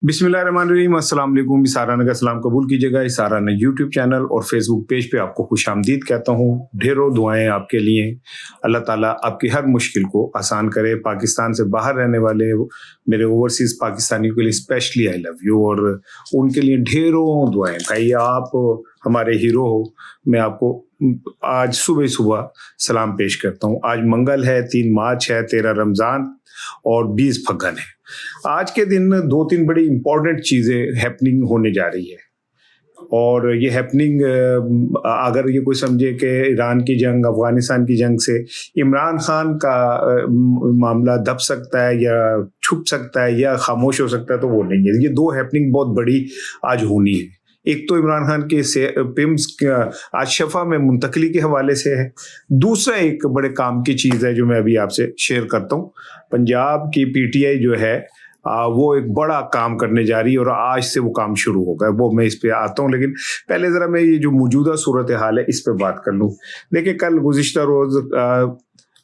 बिस्मिल्लाहिर्रहमानिर्रहीम, अस्सलाम वालेकुम। इसाराना का सलाम कबूल कीजिएगा। इसाराना यूट्यूब चैनल और फेसबुक पेज पे आपको खुशामदीद कहता हूँ। ढेरों दुआएं आपके लिए। अल्लाह ताला आपकी हर मुश्किल को आसान करे। पाकिस्तान से बाहर रहने वाले मेरे ओवरसीज़ पाकिस्तानियों के लिए स्पेशली आई लव यू, और उनके लिए ढेरों दुआएं। भाई आप हमारे हीरो हो। मैं आपको आज सुबह सुबह सलाम पेश करता हूँ। आज मंगल है, 3 मार्च है, 13 रमज़ान और 20 फग्गन है। आज के दिन 2-3 बड़ी इंपॉर्टेंट चीज़ें हैपनिंग होने जा रही है, और ये हैपनिंग अगर ये कोई समझे कि ईरान की जंग, अफ़गानिस्तान की जंग से इमरान खान का मामला दब सकता है या छुप सकता है या खामोश हो सकता है, तो वो नहीं है। ये 2 हैपनिंग बहुत बड़ी आज होनी है। एक तो इमरान खान के पिम्स आज शफा में मुंतकली के हवाले से है। दूसरा एक बड़े काम की चीज़ है जो मैं अभी आपसे शेयर करता हूँ। पंजाब की पीटीआई जो है वो एक बड़ा काम करने जा रही है, और आज से वो काम शुरू होगा। वो मैं इस पे आता हूँ, लेकिन पहले ज़रा मैं ये जो मौजूदा सूरत हाल है इस पे बात कर लूँ। देखिए, कल गुज़िश्ता रोज़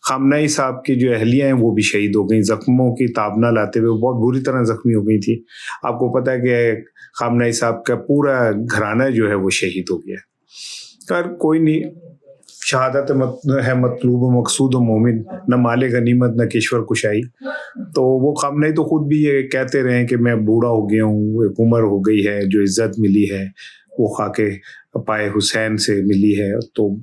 खामनेई साहब की जो अहलियाँ हैं वो भी शहीद हो गई। ज़ख्मों की ताबना लाते हुए बहुत बुरी तरह ज़ख्मी हो गई थी। आपको पता है कि खामनेई साहब का पूरा घराना जो है वो शहीद हो गया। खैर कोई नहीं, शहादत है मतलूब मकसूद मोमिन, न माले गनीमत न किश्वर कुशाई। तो वो खामनेई तो खुद भी ये कहते रहे कि मैं बूढ़ा हो गया हूँ, एक उम्र हो गई है, जो इज़्ज़त मिली है वो खाके पाए हुसैन से मिली है, तो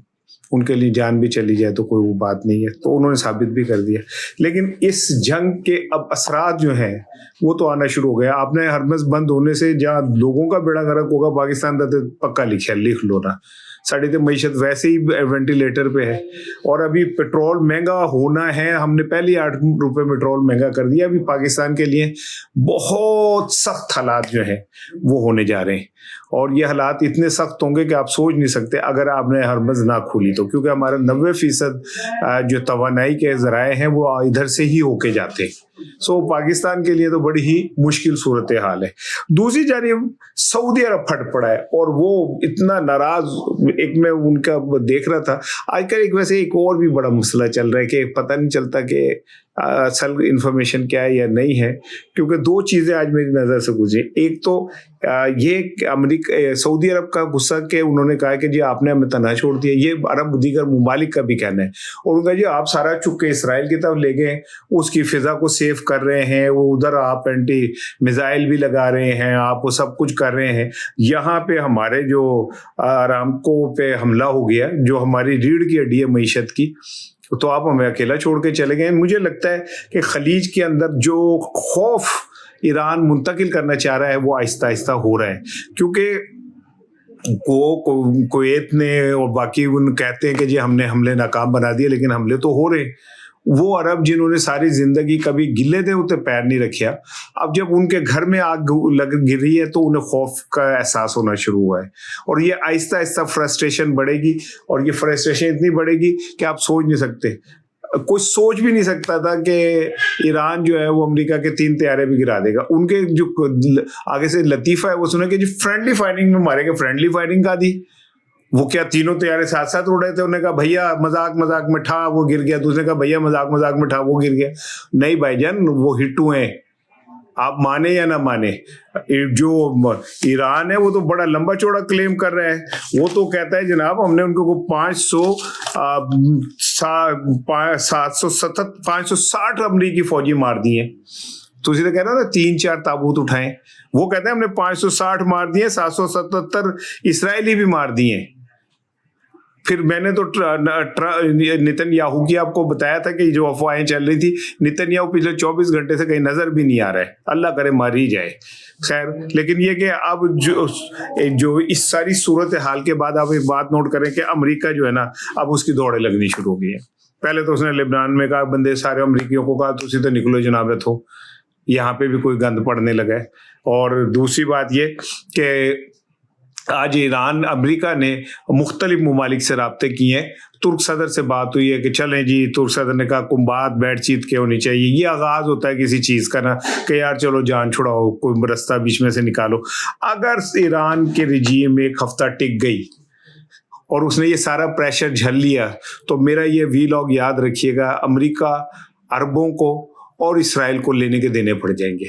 उनके लिए जान भी चली जाए तो कोई वो बात नहीं है। तो उन्होंने साबित भी कर दिया। लेकिन इस जंग के अब असरात जो हैं वो तो आना शुरू हो गया। आपने हरमज़ बंद होने से जहाँ लोगों का बेड़ा गर्क होगा, पाकिस्तान का तो पक्का लिख लो ना। साड़ी तो मीशत वैसे ही वेंटिलेटर पे है, और अभी पेट्रोल महंगा होना है। हमने पहले 8 रुपये पेट्रोल महंगा कर दिया। अभी पाकिस्तान के लिए बहुत सख्त हालात जो हैं वो होने जा रहे हैं, और ये हालात इतने सख्त होंगे कि आप सोच नहीं सकते अगर आपने हरमज़ ना खोली तो, क्योंकि हमारा 90% जो तवानाई के ज़राए हैं वो इधर से ही होके जाते हैं। सो पाकिस्तान के लिए तो बड़ी ही मुश्किल सूरत हाल है। दूसरी जानिब सऊदी अरब फट पड़ा है, और वो इतना नाराज़, एक मैं उनका देख रहा था आजकल। एक वैसे एक और भी बड़ा मसला चल रहा है कि पता नहीं चलता कि असल इंफॉर्मेशन क्या है या नहीं है, क्योंकि 2 चीज़ें आज मेरी नज़र से गुजरी। एक तो ये अमेरिका सऊदी अरब का गुस्सा कि उन्होंने कहा कि जी आपने हमें तना छोड़ दिया। ये अरब दीगर ममालिक का भी कहना है, और उनका जी आप सारा चुप के इसराइल की तरफ ले गए, उसकी फ़िज़ा को सेव कर रहे हैं, वो उधर आप एंटी मिज़ाइल भी लगा रहे हैं, आप वो सब कुछ कर रहे हैं। यहाँ पे हमारे जो आरामको पे हमला हो गया, जो हमारी रीढ़ की हड्डी है मईशत की, तो आप हमें अकेला छोड़ के चले गए। मुझे लगता है कि खलीज के अंदर जो खौफ ईरान मुंतकिल करना चाह रहा है वो आहिस्ता आहिस्ता हो रहा है, क्योंकि कुवैत ने और बाकी उन कहते हैं कि जी हमने हमले नाकाम बना दिए, लेकिन हमले तो हो रहे। वो अरब जिन्होंने सारी जिंदगी कभी गिले थे उते पैर नहीं रखा, अब जब उनके घर में आग लग गिर रही है तो उन्हें खौफ का एहसास होना शुरू हुआ है, और ये आहिस्ता आहिस्ता फ्रस्ट्रेशन बढ़ेगी, और ये फ्रस्ट्रेशन इतनी बढ़ेगी कि आप सोच नहीं सकते। कोई सोच भी नहीं सकता था कि ईरान जो है वो अमेरिका के 3 तैयारे भी गिरा देगा। उनके जो आगे से लतीफ़ा है वो सुना कि जी फ्रेंडली फायरिंग में मारेंगे। फ्रेंडली फायरिंग का दी वो क्या तीनों तैयारे साथ साथ उड़ रहे थे? उन्होंने कहा भैया मजाक मजाक में ठा वो गिर गया, दूसरे कहा भैया मजाक मजाक में ठा वो गिर गया। नहीं भाईजान, वो हिट हुए हैं, आप माने या ना माने। जो ईरान है वो तो बड़ा लंबा चौड़ा क्लेम कर रहा है। वो तो कहता है जनाब हमने उनको 560 अमरीकी फौजी मार दिए। तो इसी तो कह रहा ना 3-4 ताबूत उठाए। वो कहते हैं हमने 560 मार दिए, 777 इसराइली भी मार दिए। फिर मैंने तो नेतन्याहू की आपको बताया था कि जो अफवाहें चल रही थी, नेतन्याहू पिछले 24 घंटे से कहीं नजर भी नहीं आ रहा है। अल्लाह करे मार ही जाए। खैर, लेकिन ये कि अब जो इस सारी सूरत हाल के बाद आप एक बात नोट करें कि अमेरिका जो है ना अब उसकी दौड़े लगनी शुरू हो गई है। पहले तो उसने लेबनान में कहा, बंदे सारे अमरीकियों को कहा तुसी तो निकलो जनाब हो, यहाँ पे भी कोई गंद पड़ने लगा है। और दूसरी बात ये कि आज ईरान अमेरिका ने मुख्तलिफ ममालिक से राब्ते किए हैं। तुर्क सदर से बात हुई है कि चलें जी, तुर्क सदर ने कहा कुंबात बातचीत के होनी चाहिए। ये आगाज़ होता है किसी चीज़ का ना कि यार चलो जान छुड़ाओ, कोई रास्ता बीच में से निकालो। अगर ईरान के रिजीम एक हफ्ता टिक गई और उसने ये सारा प्रेशर झेल लिया, तो मेरा ये वीलॉग याद रखिएगा, अमेरिका अरबों को और इसराइल को लेने के देने पड़ जाएंगे।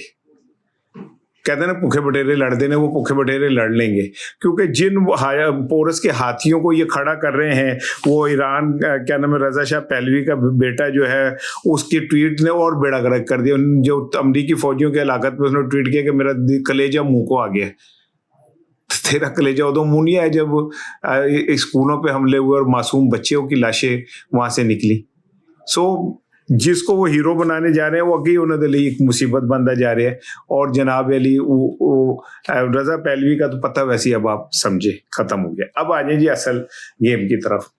कहते हैं ना भूखे बटेरे लड़ते ने, वो भूखे बटेरे लड़ लेंगे, क्योंकि जिन पोरस के हाथियों को ये खड़ा कर रहे हैं, वो ईरान क्या नाम है, रजा शाह पहलवी का बेटा जो है, उसकी ट्वीट ने और बेड़ा गर्क कर दिया। जो अमरीकी फौजियों के हलाकत पे उसने ट्वीट किया कि मेरा कलेजा मुंह को आ गया। तेरा कलेजा उदो मुंह नहीं आया जब स्कूलों पे हमले हुए और मासूम बच्चों की लाशें वहां से निकली। जिसको वो हीरो बनाने जा रहे हैं वो अगे उन्होंने लिए एक मुसीबत बनता जा रहा है। और जनाब अली रजा पहलवी का तो पता वैसे ही अब आप समझे खत्म हो गया। अब आ जाए जी असल गेम की तरफ।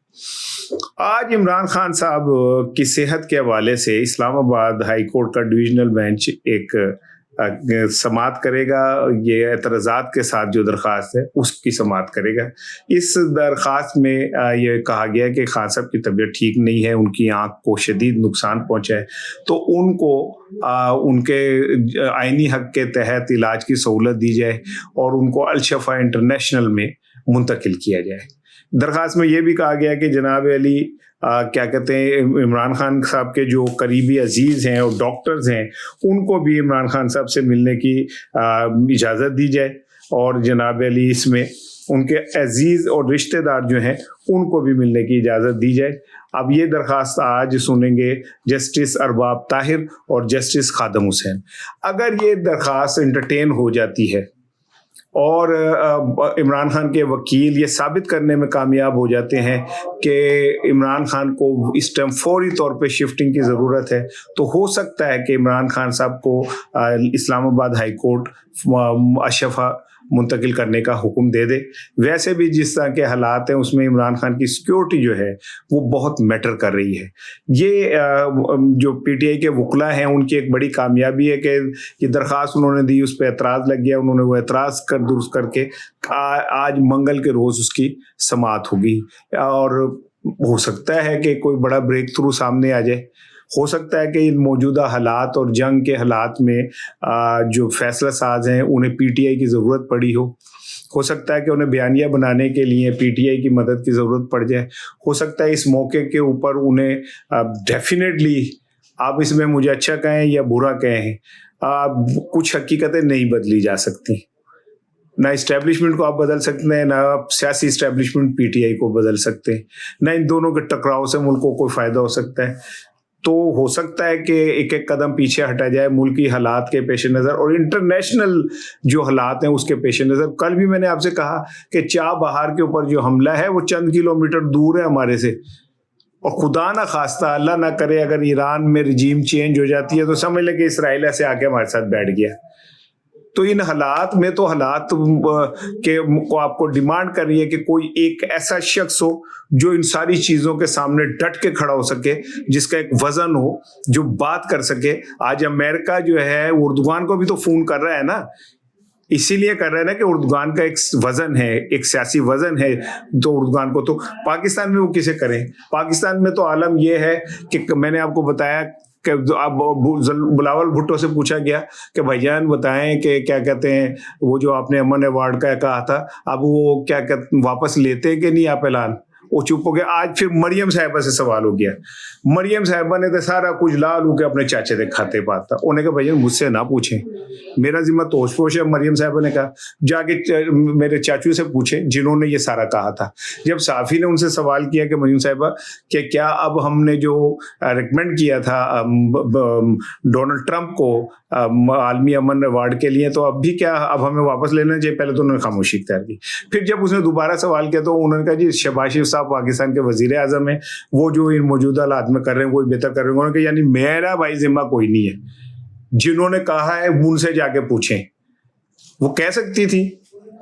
आज इमरान खान साहब की सेहत के हवाले से इस्लामाबाद हाई कोर्ट का डिविजनल बेंच एक समाअत करेगा। ये एतराज़ात के साथ जो दरख्वास्त है उसकी समाअत करेगा। इस दरख्वास्त में ये कहा गया कि खान साहब की तबीयत ठीक नहीं है, उनकी आंख को शदीद नुकसान पहुंचा है, तो उनको उनके आइनी हक के तहत इलाज की सहूलत दी जाए और उनको अल-शफा इंटरनेशनल में मुंतकिल किया जाए। दरख्वास्त में ये भी कहा गया कि जनाब अली क्या कहते हैं, इमरान खान साहब के जो करीबी अजीज़ हैं और डॉक्टर्स हैं, उनको भी इमरान खान साहब से मिलने की इजाज़त दी जाए और जनाब अली इसमें उनके अजीज़ और रिश्तेदार जो हैं उनको भी मिलने की इजाज़त दी जाए। अब ये दरख्वास्त आज सुनेंगे जस्टिस अरबाब ताहिर और जस्टिस खादम हुसैन। अगर ये दरख्वास्त एंटरटेन हो जाती है और इमरान खान के वकील ये साबित करने में कामयाब हो जाते हैं कि इमरान खान को इस टाइम फौरी तौर पे शिफ्टिंग की ज़रूरत है, तो हो सकता है कि इमरान खान साहब को इस्लामाबाद हाई कोर्ट अशफा मुंतकिल करने का हुक्म दे दे। वैसे भी जिस तरह के हालात हैं उसमें इमरान खान की सिक्योरिटी जो है वो बहुत मैटर कर रही है। ये जो पीटीआई के वकला हैं उनकी एक बड़ी कामयाबी है कि ये दरख्वास्त उन्होंने दी, उस पर एतराज़ लग गया, उन्होंने वो एतराज़ कर दुरुस्त करके आज मंगल के रोज़ उसकी समाअत होगी और हो सकता है कि कोई बड़ा ब्रेक थ्रू सामने आ जाए। हो सकता है कि इन मौजूदा हालात और जंग के हालात में जो फैसला साज हैं उन्हें पीटीआई की ज़रूरत पड़ी हो सकता है कि उन्हें बयानिया बनाने के लिए पीटीआई की मदद की ज़रूरत पड़ जाए। हो सकता है इस मौके के ऊपर उन्हें डेफिनेटली, आप इसमें मुझे अच्छा कहें या बुरा कहें, कुछ हकीकतें नहीं बदली जा सकती। ना इस्टेब्लिशमेंट को आप बदल सकते हैं, ना आप सियासी इस्टेब्लिशमेंट पीटीआई को बदल सकते हैं, ना इन दोनों के टकराव से मुल्क को कोई फ़ायदा हो सकता है। तो हो सकता है कि एक एक कदम पीछे हटा जाए मुल्की हालात के पेश नज़र और इंटरनेशनल जो हालात हैं उसके पेश नज़र। कल भी मैंने आपसे कहा कि चाबहार के ऊपर जो हमला है वो चंद किलोमीटर दूर है हमारे से, और खुदा ना खास्ता अल्लाह ना करे अगर ईरान में रिजीम चेंज हो जाती है तो समझ लें कि इसराइल ऐसे आके हमारे साथ बैठ गया। तो इन हालात में तो हालात के को आपको डिमांड कर रही है कि कोई एक ऐसा शख्स हो जो इन सारी चीज़ों के सामने डट के खड़ा हो सके, जिसका एक वजन हो, जो बात कर सके। आज अमेरिका जो है उर्दुगान को भी तो फोन कर रहा है ना, इसीलिए कर रहे हैं ना कि उर्दुगान का एक वजन है, एक सियासी वजन है। तो उर्दुगान को तो पाकिस्तान में वो किसे करें। पाकिस्तान में तो आलम यह है कि मैंने आपको बताया कि अब बिलावल भुट्टो से पूछा गया कि भाईजान बताएं कि क्या कहते हैं वो जो आपने अमन अवार्ड का कहा था, अब वो क्या कहते वापस लेते हैं कि नहीं आप ऐलान। वो चुप हो गया। आज फिर मरियम साहिबा से सवाल हो गया। मरियम साहिबा ने तो सारा कुछ ला लू के अपने चाचे के खाते पाता। उन्होंने कहा भैया मुझसे ना पूछें, मेरा जिम्मा तोशपोश है। मरियम साहिबा ने कहा जाके मेरे चाचू से पूछें जिन्होंने ये सारा कहा था। जब साफ़ी ने उनसे सवाल किया कि मरियम साहिबा कि क्या अब हमने जो रिकमेंड किया था डोनाल्ड ट्रंप को आलमी अमन अवार्ड के लिए, तो अब भी क्या अब हमें वापस लेना चाहिए? पहले तो उन्होंने खामोशी इख्तियार की। फिर जब उसने दोबारा सवाल किया तो उन्होंने कहा जी शहबाज शरीफ साहब पाकिस्तान के वजीर आजम है, वो जो इन मौजूदा हालात में कर रहे हैं वो बेहतर कर रहे हैं। उन्होंने कहा यानी मेरा भाई जिम्मा कोई नहीं है, जिन्होंने कहा है उनसे जाके पूछें। वो कह सकती थी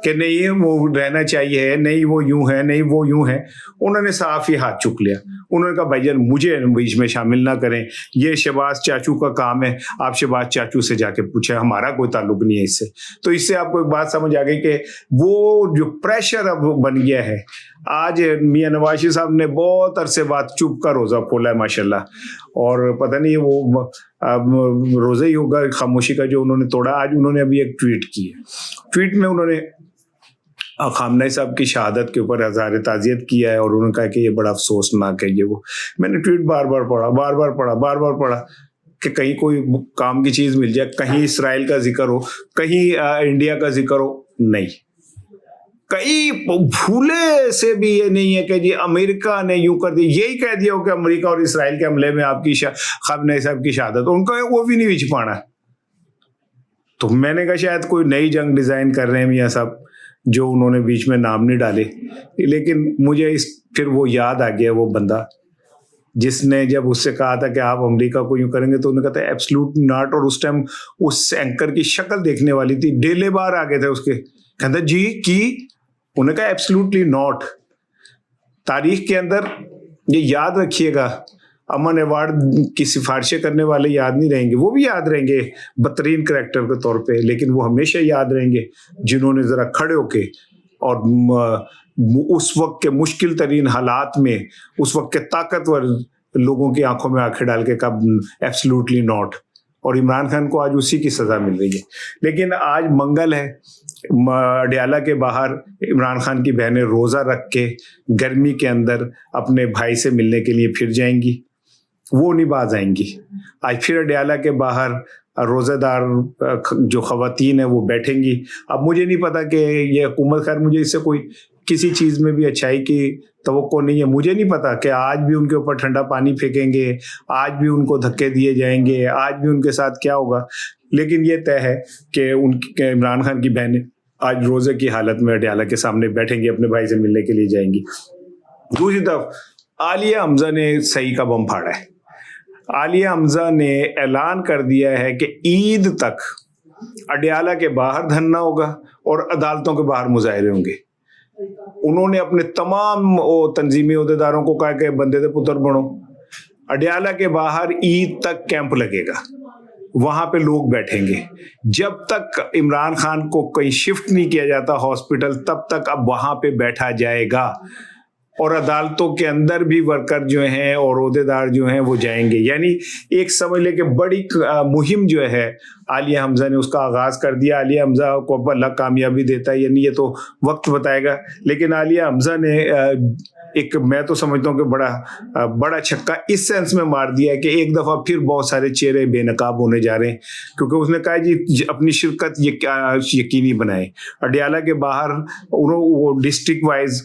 कि नहीं वो रहना चाहिए, नहीं वो यूं है, नहीं वो यूं है। उन्होंने साफ ही हाथ चुक लिया। उन्होंने कहा भाईजान मुझे बीच में शामिल ना करें, ये शहबाज चाचू का काम है, आप शहबाज चाचू से जाके पूछें, हमारा कोई ताल्लुक नहीं है इससे। तो इससे आपको एक बात समझ आ गई कि वो जो प्रेशर अब बन गया है। आज मियां नवाज शरीफ साहब ने बहुत अरसे बाद चुप का रोज़ा खोला है माशाल्लाह, और पता नहीं वो रोज़ा ही होगा खामोशी का जो उन्होंने तोड़ा। आज उन्होंने अभी एक ट्वीट की है। ट्वीट में उन्होंने खामनेई साहब की शहादत के ऊपर इज़हार ताज़ियत किया है और उन्होंने कहा कि ये बड़ा अफसोसनाक है। ये वो मैंने ट्वीट बार बार पढ़ा। کہ کہیں کوئی کام کی چیز مل جائے, کہیں اسرائیل کا ذکر ہو, کہیں انڈیا کا ذکر ہو, نہیں. کئی بھولے سے بھی یہ نہیں ہے کہ جی امریکہ نے یوں کر دی, یہی کہہ دیا ہو کہ امریکہ اور اسرائیل کے حملے میں آپ کی خامنہ ای صاحب کی شہادت, ان کا وہ بھی نہیں چھپانا. تو میں نے کہا شاید کوئی نئی جنگ ڈیزائن کر رہے ہیں میاں صاحب, جو انہوں نے بیچ میں نام نہیں ڈالے. لیکن مجھے پھر وہ یاد آ گیا وہ بندہ جس نے جب اس سے کہا تھا کہ آپ امریکہ کو یوں کریں گے, تو انہوں نے کہا تھا ایبسلوٹ ناٹ, اور اس ٹائم اس اینکر کی شکل دیکھنے والی تھی, ڈیلے بار آ گئے تھے اس کے, کہتا جی کی, انہوں نے کہا ایبسلوٹلی ناٹ. تاریخ کے اندر یہ یاد رکھیے گا, امن ایوارڈ کی سفارشیں کرنے والے یاد نہیں رہیں گے, وہ بھی یاد رہیں گے بدترین کریکٹر کے طور پہ, لیکن وہ ہمیشہ یاد رہیں گے جنہوں نے ذرا کھڑے ہو کے اور اس وقت کے مشکل ترین حالات میں اس وقت کے طاقتور لوگوں کی آنکھوں میں آنکھیں ڈال کے کب ایبسلوٹلی ناٹ. اور عمران خان کو آج اسی کی سزا مل رہی ہے. لیکن آج منگل ہے, اڈیالہ کے باہر عمران خان کی بہنیں روزہ رکھ کے گرمی کے اندر اپنے بھائی سے ملنے کے لیے پھر جائیں گی, وہ نہیں باز آئیں گی. آج پھر اڈیالہ کے باہر روزہ دار جو خواتین ہیں وہ بیٹھیں گی. اب مجھے نہیں پتا کہ یہ حکومت, خیر مجھے اس سے کوئی کسی چیز میں بھی اچھائی کی توقع نہیں ہے. مجھے نہیں پتا کہ آج بھی ان کے اوپر ٹھنڈا پانی پھینکیں گے, آج بھی ان کو دھکے دیے جائیں گے, آج بھی ان کے ساتھ کیا ہوگا. لیکن یہ طے ہے کہ عمران خان کی بہنیں آج روزے کی حالت میں اڈیالہ کے سامنے بیٹھیں گی, اپنے بھائی سے ملنے کے لیے جائیں گی. دوسری طرف عالیہ حمزہ نے صحیح کا بم پھاڑا ہے. عالیہ حمزہ نے اعلان کر دیا ہے کہ عید تک اڈیالہ کے باہر دھرنا ہوگا اور عدالتوں کے باہر مظاہرے ہوں گے. انہوں نے اپنے تمام تنظیمی عہدیداروں کو کہا کہ بندے دے پتر بنو, اڈیالہ کے باہر عید تک کیمپ لگے گا, وہاں پہ لوگ بیٹھیں گے. جب تک عمران خان کو کہیں شفٹ نہیں کیا جاتا ہاسپٹل, تب تک اب وہاں پہ بیٹھا جائے گا. اور عدالتوں کے اندر بھی ورکر جو ہیں اور عہدیدار جو ہیں وہ جائیں گے. یعنی ایک سمجھ لے کہ بڑی مہم جو ہے عالیہ حمزہ نے اس کا آغاز کر دیا. عالیہ حمزہ کو اللہ کامیابی دیتا ہے, یعنی یہ تو وقت بتائے گا. لیکن عالیہ حمزہ نے ایک, میں تو سمجھتا ہوں کہ بڑا چھکا اس سینس میں مار دیا ہے کہ ایک دفعہ پھر بہت سارے چہرے بے نقاب ہونے جا رہے ہیں, کیونکہ اس نے کہا جی اپنی شرکت یقینی بنائیں. اڈیالہ کے باہر انہوں وہ ڈسٹرکٹ وائز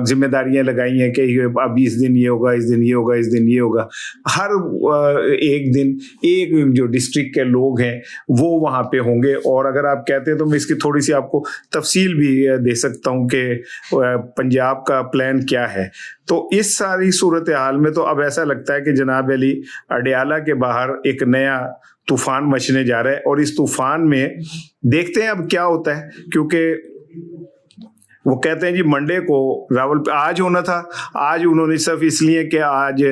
ذمہ داریاں لگائی ہیں کہ اب اس دن یہ ہوگا, اس دن یہ ہوگا, اس دن یہ ہوگا. ہر ایک دن ایک جو ڈسٹرکٹ کے لوگ ہیں وہ وہاں پہ ہوں گے. اور اگر آپ کہتے ہیں تو میں اس کی تھوڑی سی آپ کو تفصیل بھی دے سکتا ہوں کہ پنجاب کا پلان کیا ہے. تو اس ساری صورتحال میں تو اب ایسا لگتا ہے کہ جناب علی اڈیالہ کے باہر ایک نیا طوفان مچنے جا رہا ہے. اور اس طوفان میں دیکھتے ہیں اب کیا ہوتا ہے, کیونکہ وہ کہتے ہیں جی منڈے کو راول آج ہونا تھا. آج انہوں نے صرف اس لیے کہ آج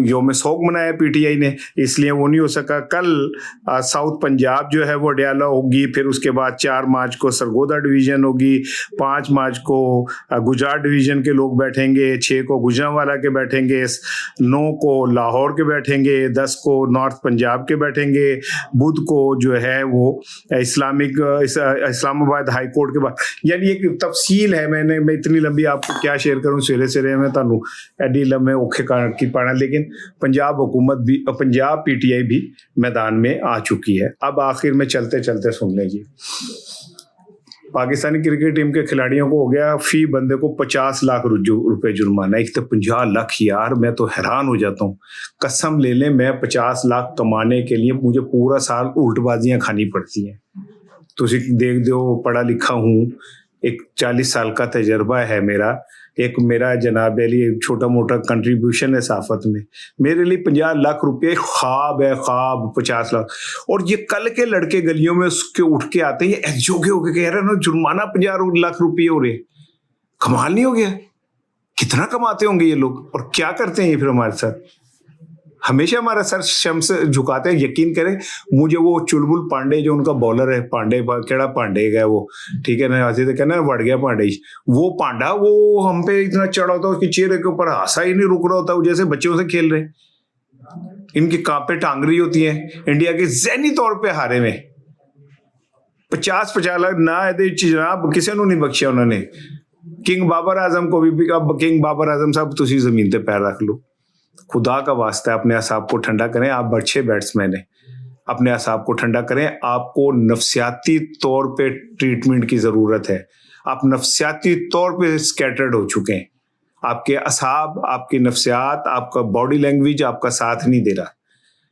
یوم سوگ منایا پی ٹی آئی نے, اس لیے وہ نہیں ہو سکا. کل ساؤتھ پنجاب جو ہے وہ اڈیالہ ہوگی, پھر اس کے بعد 4 مارچ کو سرگودا ڈویژن ہوگی, 5 مارچ کو گجرات ڈویژن کے لوگ بیٹھیں گے, 6 کو گوجرانوالا کے بیٹھیں گے, 9 کو لاہور کے بیٹھیں گے, 10 کو نارتھ پنجاب کے بیٹھیں گے, بدھ کو جو ہے وہ اسلام آباد ہائی کورٹ کے بعد. یعنی ایک تفصیل ہے, میں اتنی لمبی آپ کو کیا شیئر کروں, سویرے سویرے میں تانوں ایڈی لمبے اوکھے کی پانا. لیکن پنجاب حکومت بھی, پنجاب پی ٹی آئی بھی میدان میں آ چکی ہے. اب آخر میں چلتے چلتے سن لیں جی, پاکستانی کرکٹ ٹیم کے کھلاڑیوں کو ہو گیا فی بندے کو 50 لاکھ روپے جرمانہ. ایک تو 50 لاکھ یار, میں تو حیران ہو جاتا ہوں. قسم لے لیں, میں 50 لاکھ کمانے کے لیے مجھے پورا سال الٹ بازیاں کھانی پڑتی ہیں. تو دیکھ دو, پڑھا لکھا ہوں, ایک 40 سال کا تجربہ ہے میرا, ایک میرا جناب علی چھوٹا موٹا کنٹریبیوشن ہے صحافت میں. میرے لیے 50 لاکھ روپے خواب ہے, خواب. 50 لاکھ. اور یہ کل کے لڑکے گلیوں میں اس کے اٹھ کے آتے ہیں, یہ ایکجوگے ہو کے کہہ رہے ہیں نا جرمانہ 50 لاکھ روپے ہو رہے. کمال نہیں ہو گیا؟ کتنا کماتے ہوں گے یہ لوگ, اور کیا کرتے ہیں یہ پھر ہمارے ساتھ. ہمیشہ ہمارا سر شمس جھکاتے ہیں. یقین کریں مجھے وہ چلبل پانڈے جو ان کا بالر ہے, پانڈے کیڑا پانڈے گا وہ, ٹھیک ہے نا, ایسے تو کہنا وڑ گیا پانڈے, وہ پانڈا وہ ہم پہ اتنا چڑھا ہوتا ہے, اس کے چہرے کے اوپر ہنسا ہی نہیں رک رہا ہوتا, جیسے بچوں سے کھیل رہے. ان کی کانپیں ٹانگ رہی ہوتی ہیں. انڈیا کے ذہنی طور پہ ہارے میں 50 لاکھ نہ جناب کسی نے نہیں بخشیا انہوں نے. کنگ بابر اعظم کو بھی, اب کنگ بابر اعظم صاحب تسی زمین تے پیر رکھ لو. خدا کا واسطہ ہے اپنے اعصاب کو ٹھنڈا کریں. آپ اچھے بیٹسمین ہیں, اپنے اعصاب کو ٹھنڈا کریں. آپ کو نفسیاتی طور پہ ٹریٹمنٹ کی ضرورت ہے. آپ نفسیاتی طور پہ اسکیٹرڈ ہو چکے ہیں. آپ کے اعصاب, آپ کے نفسیات, آپ کا باڈی لینگویج آپ کا ساتھ نہیں دے رہا.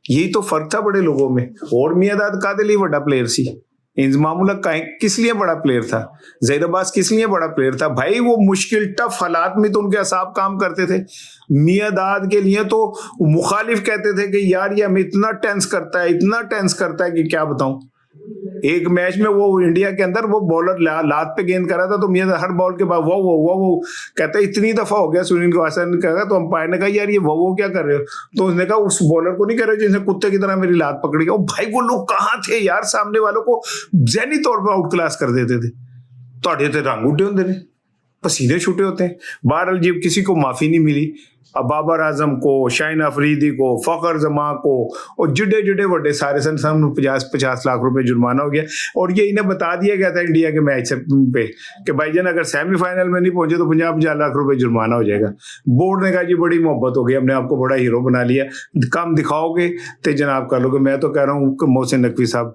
یہی تو فرق تھا بڑے لوگوں میں. اور میاداد کا لیے بڑا پلیئر سی, انضمام الحق کس لیے بڑا پلیئر تھا, ظہیر عباس کس لیے بڑا پلیئر تھا بھائی. وہ مشکل ٹف حالات میں تو ان کے اعصاب کام کرتے تھے. میاداد کے لیے تو مخالف کہتے تھے کہ یار یہ ہمیں اتنا ٹینس کرتا ہے, اتنا ٹینس کرتا ہے کہ کیا بتاؤں. ایک میچ میں وہ انڈیا کے اندر وہ بالر لات پہ گیند کر رہا تھا تو میاں ہر بال کے بعد وہ کہتا ہے اتنی دفعہ ہو گیا سنیل گواسکر نے کہا, تو امپائر نے کہا یار یہ وہ کیا کر رہے ہو, تو اس نے کہا اس بالر کو نہیں کر رہے جن سے کتے کی طرح میری لات پکڑی. او بھائی وہ لوگ کہاں تھے یار, سامنے والوں کو ذہنی طور پہ آؤٹ کلاس کر دیتے تھے. تھوڑے تے رنگ اٹھے ہوتے ہیں, پسینے چھوٹے ہوتے ہیں. بہرحال جب کسی کو معافی نہیں ملی, بابر اعظم کو, شاہین افریدی کو, فخر زمان کو, اور جڑے وڈے سارے سن 50 لاکھ روپے جرمانہ ہو گیا. اور یہ انہیں بتا دیا گیا تھا انڈیا کے میچ پہ کہ بھائی جان اگر سیمی فائنل میں نہیں پہنچے تو 50 لاکھ روپے جرمانہ ہو جائے گا. بورڈ نے کہا جی بڑی محبت ہو گئی, ہم نے آپ کو بڑا ہیرو بنا لیا, کم دکھاؤ گے تو جناب کر لو گے. میں تو کہہ رہا ہوں کہ محسن نقوی صاحب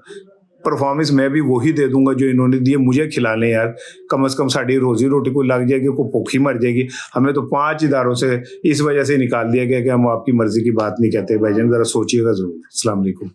پرفارمنس میں بھی وہی دے دوں گا جو انہوں نے دیے. مجھے کھلا لیں یار, کم از کم ساری روزی روٹی کو لگ جائے گی, کوئی بھوک ہی مر جائے گی. ہمیں تو 5 اداروں سے اس وجہ سے نکال دیا گیا کہ ہم آپ کی مرضی کی بات نہیں کہتے. بھائی جان ذرا سوچیے گا ضرور. السلام علیکم.